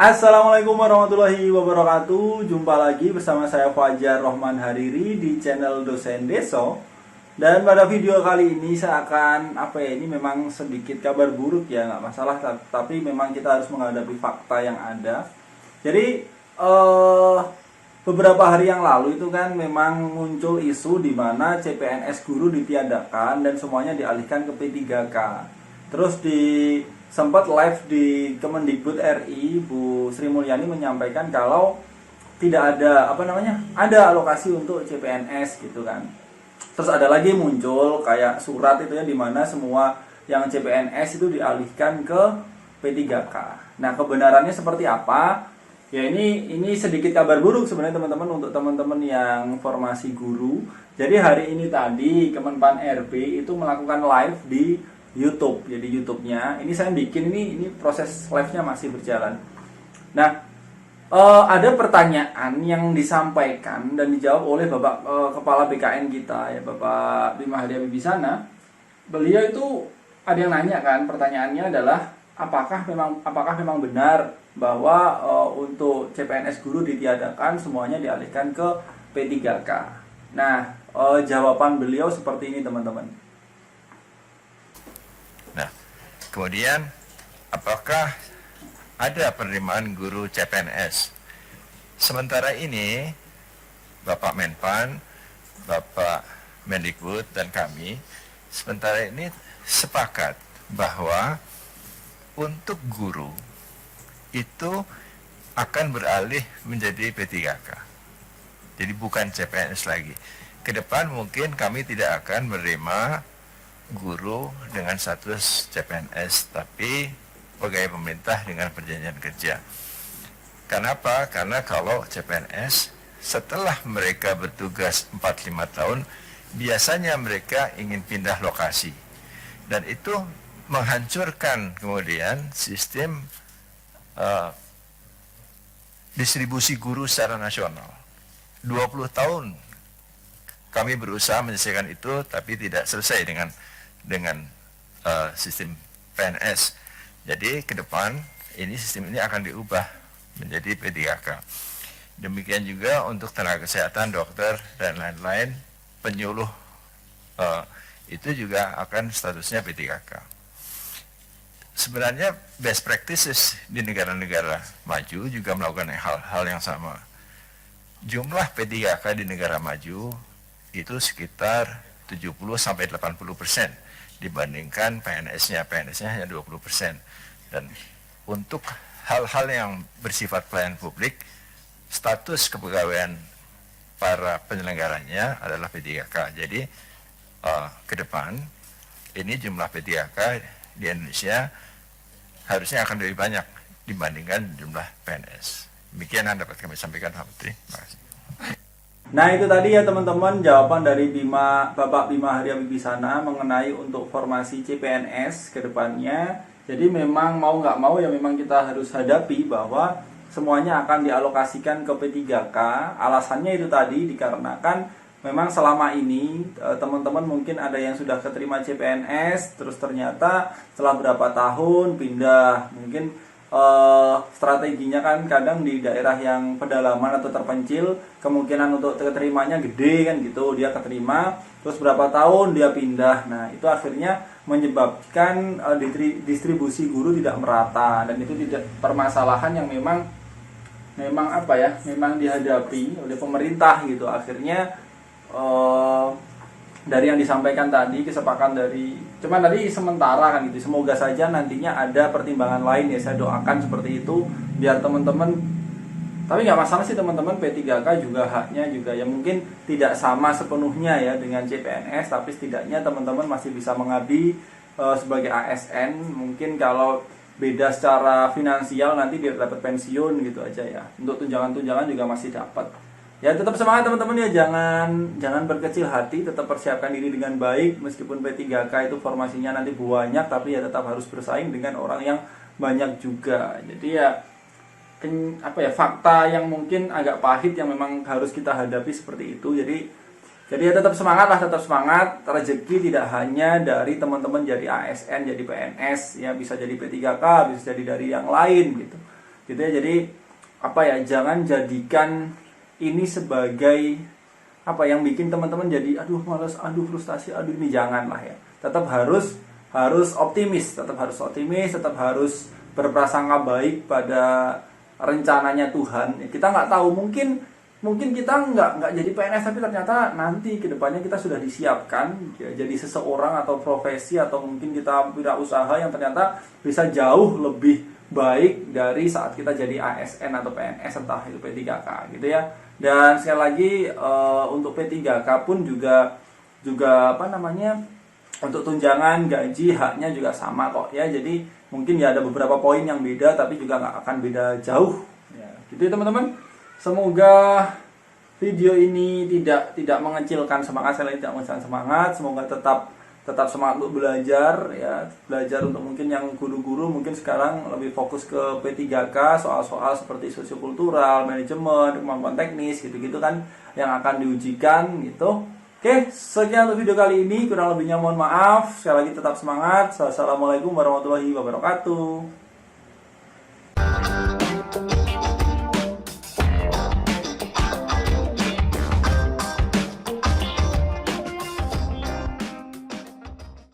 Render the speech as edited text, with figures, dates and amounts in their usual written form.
Assalamualaikum warahmatullahi wabarakatuh. Jumpa lagi bersama saya Fajar Rohman Hariri di channel Dosen Deso. Dan pada video kali ini saya akan ini memang sedikit kabar buruk ya, nggak masalah, tapi memang kita harus menghadapi fakta yang ada. Jadi beberapa hari yang lalu itu kan memang muncul isu di mana CPNS guru ditiadakan dan semuanya dialihkan ke P3K. Terus sempat live di Kemendikbud RI, Bu Sri Mulyani menyampaikan kalau tidak ada ada alokasi untuk CPNS gitu kan. Terus ada lagi muncul kayak surat itu ya, di mana semua yang CPNS itu dialihkan ke P3K. Nah, kebenarannya seperti apa? Ya ini sedikit kabar buruk sebenarnya teman-teman, untuk teman-teman yang formasi guru. Jadi hari ini tadi Kemenpan RB itu melakukan live di YouTube. Jadi YouTube-nya ini saya bikin ini proses live-nya masih berjalan. Nah, ada pertanyaan yang disampaikan dan dijawab oleh Bapak Kepala BKN kita ya, Bapak Bima Hadi Wibisana. Beliau itu ada yang nanya kan, pertanyaannya adalah apakah memang benar bahwa untuk CPNS guru ditiadakan, semuanya dialihkan ke P3K. Nah, jawaban beliau seperti ini teman-teman. Nah, kemudian apakah ada penerimaan guru CPNS? Sementara ini Bapak Menpan, Bapak Mendikbud dan kami sementara ini sepakat bahwa untuk guru itu akan beralih menjadi P3K. Jadi bukan CPNS lagi. Ke depan mungkin kami tidak akan menerima guru dengan status CPNS, tapi pegawai pemerintah dengan perjanjian kerja. Kenapa? Karena kalau CPNS setelah mereka bertugas 4-5 tahun, biasanya mereka ingin pindah lokasi. Dan itu menghancurkan kemudian sistem distribusi guru secara nasional. 20 tahun kami berusaha menyelesaikan itu, tapi tidak selesai dengan sistem PNS. Jadi ke depan sistem ini akan diubah menjadi P3K. Demikian juga untuk tenaga kesehatan, dokter dan lain-lain, penyuluh itu juga akan statusnya P3K. Sebenarnya best practices di negara-negara maju juga melakukan hal yang sama. Jumlah P3K di negara maju itu sekitar 70-80% dibandingkan PNS-nya hanya 20%. Dan untuk hal-hal yang bersifat pelayanan publik, status kepegawaian para penyelenggaranya adalah P3K. Jadi ke depan ini jumlah P3K di Indonesia harusnya akan lebih banyak dibandingkan jumlah PNS. Demikian yang dapat kami sampaikan, Pak Menteri. Terima kasih. Nah, itu tadi ya teman-teman jawaban dari Bapak Bima Hadi Wibisana mengenai untuk formasi CPNS ke depannya. Jadi memang mau nggak mau ya memang kita harus hadapi bahwa semuanya akan dialokasikan ke P3K. Alasannya itu tadi dikarenakan memang selama ini teman-teman mungkin ada yang sudah keterima CPNS, terus ternyata setelah berapa tahun pindah. Mungkin strateginya kan kadang di daerah yang pedalaman atau terpencil, kemungkinan untuk keterimanya gede kan gitu, dia keterima terus berapa tahun dia pindah. Nah, itu akhirnya menyebabkan distribusi guru tidak merata, dan itu tidak permasalahan yang memang dihadapi oleh pemerintah gitu. Akhirnya dari yang disampaikan tadi, kesepakatan cuman tadi sementara kan gitu. Semoga saja nantinya ada pertimbangan lain ya, saya doakan seperti itu biar teman-teman, tapi nggak masalah sih teman-teman, P3K juga haknya juga ya mungkin tidak sama sepenuhnya ya dengan CPNS, tapi setidaknya teman-teman masih bisa mengabdi sebagai ASN. Mungkin kalau beda secara finansial nanti dia dapat pensiun gitu aja ya. Untuk tunjangan-tunjangan juga masih dapat. Ya, tetap semangat teman-teman ya, jangan berkecil hati, tetap persiapkan diri dengan baik. Meskipun P3K itu formasinya nanti banyak, tapi ya tetap harus bersaing dengan orang yang banyak juga. Jadi ya fakta yang mungkin agak pahit yang memang harus kita hadapi seperti itu. Jadi ya tetap semangat lah, tetap semangat. Rezeki tidak hanya dari teman-teman jadi ASN, jadi PNS, ya bisa jadi P3K, bisa jadi dari yang lain gitu. gitu ya. Jadi apa ya, jangan jadikan ini sebagai apa yang bikin teman-teman jadi aduh malas, aduh frustasi, aduh ini, janganlah ya. Tetap harus optimis, tetap harus berprasangka baik pada rencananya Tuhan. Kita nggak tahu, mungkin kita nggak jadi PNS, tapi ternyata nanti kedepannya kita sudah disiapkan ya, jadi seseorang atau profesi, atau mungkin kita wirausaha yang ternyata bisa jauh lebih baik dari saat kita jadi ASN atau PNS, entah itu P3K gitu ya. Dan sekali lagi untuk P3K pun juga apa namanya, untuk tunjangan gaji haknya juga sama kok ya. Jadi mungkin ya ada beberapa poin yang beda, tapi juga nggak akan beda jauh ya, gitu ya teman-teman. Semoga video ini tidak mengecilkan semangat, saya tidak mengecilkan semangat. Semoga tetap semangat untuk belajar ya, belajar untuk mungkin yang guru-guru mungkin sekarang lebih fokus ke P3K, soal-soal seperti sosiokultural, manajemen, kemampuan teknis gitu-gitu kan yang akan diujikan gitu. Oke, sekian untuk video kali ini, kurang lebihnya mohon maaf. Sekali lagi tetap semangat. Assalamualaikum warahmatullahi wabarakatuh.